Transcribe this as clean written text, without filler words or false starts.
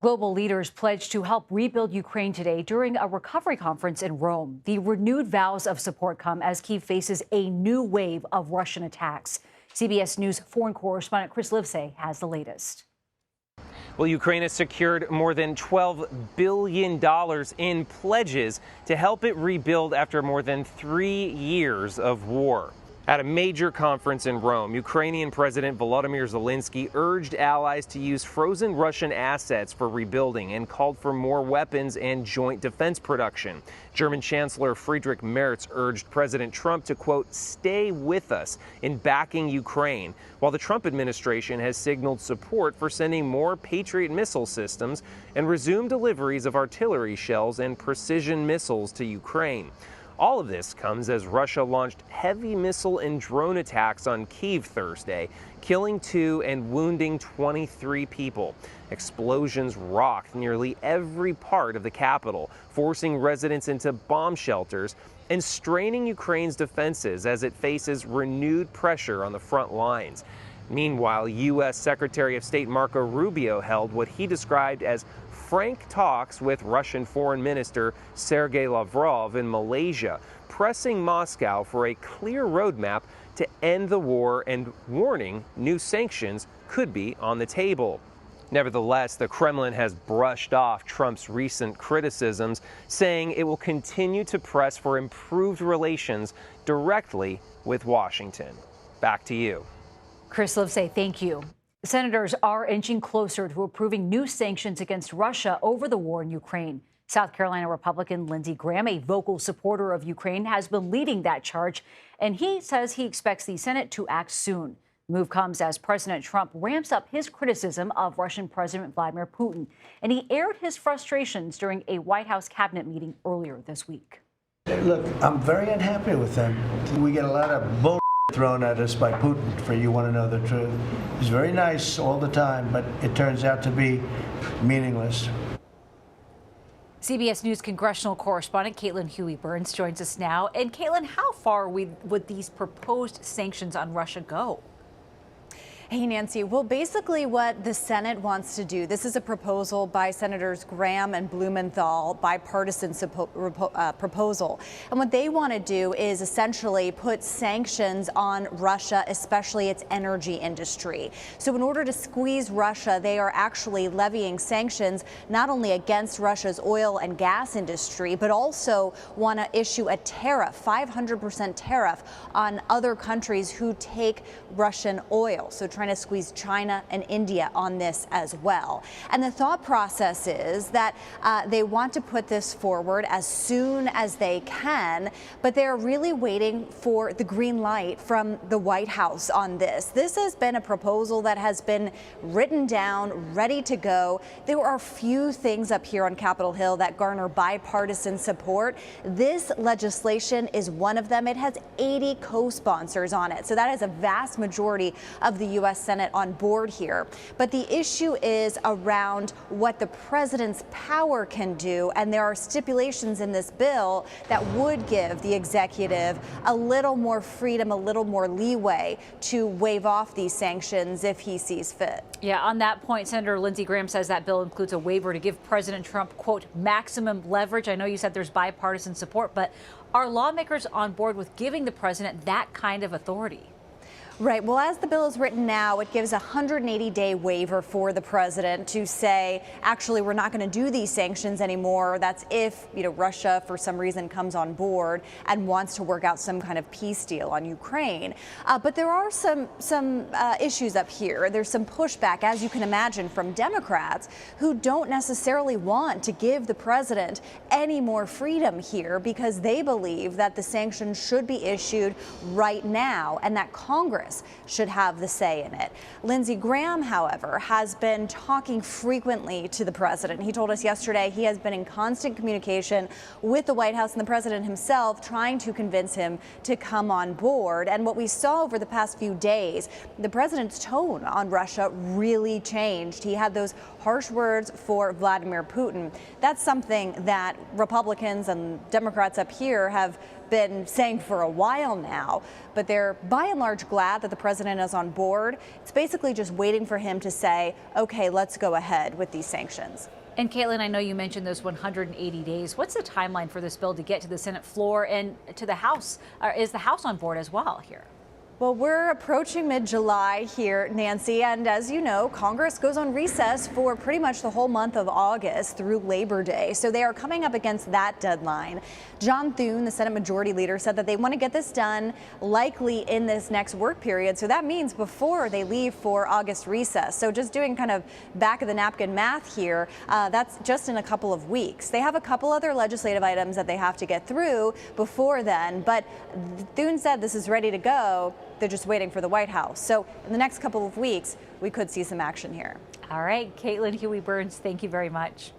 Global leaders pledged to help rebuild Ukraine today during a recovery conference in Rome. The renewed vows of support come as Kyiv faces a new wave of Russian attacks. CBS News foreign correspondent Chris Livesay has the latest. Well, Ukraine has secured more than $12 billion in pledges to help it rebuild after more than 3 years of war. At a major conference in Rome, Ukrainian President Volodymyr Zelenskyy urged allies to use frozen Russian assets for rebuilding and called for more weapons and joint defense production. German Chancellor Friedrich Merz urged President Trump to, quote, stay with us in backing Ukraine, while the Trump administration has signaled support for sending more Patriot missile systems and resumed deliveries of artillery shells and precision missiles to Ukraine. All of this comes as Russia launched heavy missile and drone attacks on Kyiv Thursday, killing 2 and wounding 23 people. Explosions rocked nearly every part of the capital, forcing residents into bomb shelters and straining Ukraine's defenses as it faces renewed pressure on the front lines. Meanwhile, U.S. Secretary of State Marco Rubio held what he described as frank talks with Russian Foreign Minister Sergei Lavrov in Malaysia, pressing Moscow for a clear roadmap to end the war and warning new sanctions could be on the table. Nevertheless, the Kremlin has brushed off Trump's recent criticisms, saying it will continue to press for improved relations directly with Washington. Back to you. Chris Livesay, thank you. Senators are inching closer to approving new sanctions against Russia over the war in Ukraine. South Carolina Republican Lindsey Graham, a vocal supporter of Ukraine, has been leading that charge, and he says he expects the Senate to act soon. The move comes as President Trump ramps up his criticism of Russian President Vladimir Putin, and he aired his frustrations during a White House cabinet meeting earlier this week. Look, I'm very unhappy with them. We get a lot of bull thrown at us by Putin, for you want to know the truth. He's very nice all the time, but it turns out to be meaningless. CBS News congressional correspondent Caitlin Huey-Burns joins us now. And Caitlin, how far would these proposed sanctions on Russia go? Hey, Nancy. Well, basically what the Senate wants to do, this is a proposal by Senators Graham and Blumenthal, bipartisan proposal. And what they want to do is essentially put sanctions on Russia, especially its energy industry. So in order to squeeze Russia, they are actually levying sanctions not only against Russia's oil and gas industry, but also want to issue a tariff, 500% tariff on other countries who take Russian oil. So trying to squeeze China and India on this as well. And the thought process is that they want to put this forward as soon as they can, but they're really waiting for the green light from the White House on this. This has been a proposal that has been written down, ready to go. There are few things up here on Capitol Hill that garner bipartisan support. This legislation is one of them. It has 80 co-sponsors on it, so that is a vast majority of the U.S. Senate on board here. But the issue is around what the president's power can do, and there are stipulations in this bill that would give the executive a little more freedom, a little more leeway to waive off these sanctions if he sees fit. Yeah, on that point, Senator Lindsey Graham says that bill includes a waiver to give President Trump, quote, maximum leverage. I know you said there's bipartisan support, but are lawmakers on board with giving the president that kind of authority? Right. Well, as the bill is written now, it gives a 180-day waiver for the president to say, actually, we're not going to do these sanctions anymore. That's if, Russia, for some reason, comes on board and wants to work out some kind of peace deal on Ukraine. But there are some issues up here. There's some pushback, as you can imagine, from Democrats who don't necessarily want to give the president any more freedom here because they believe that the sanctions should be issued right now and that Congress should have the say in it. Lindsey Graham, however, has been talking frequently to the president. He told us yesterday he has been in constant communication with the White House and the president himself, trying to convince him to come on board. And what we saw over the past few days, the president's tone on Russia really changed. He had those harsh words for Vladimir Putin. That's something that Republicans and Democrats up here have been saying for a while now, but they're by and large glad that the president is on board. It's basically just waiting for him to say, okay, let's go ahead with these sanctions. And Caitlin, I know you mentioned those 180 days. What's the timeline for this bill to get to the Senate floor and to the House? Is the House on board as well here? Well, we're approaching mid-July here, Nancy, and as you know, Congress goes on recess for pretty much the whole month of August through Labor Day, so they are coming up against that deadline. John Thune, the Senate Majority Leader, said that they want to get this done likely in this next work period, so that means before they leave for August recess. So just doing kind of back-of-the-napkin math here, that's just in a couple of weeks. They have a couple other legislative items that they have to get through before then, but Thune said this is ready to go. They're just waiting for the White House. So in the next couple of weeks, we could see some action here. All right, Caitlin, Huey-Burns, thank you very much.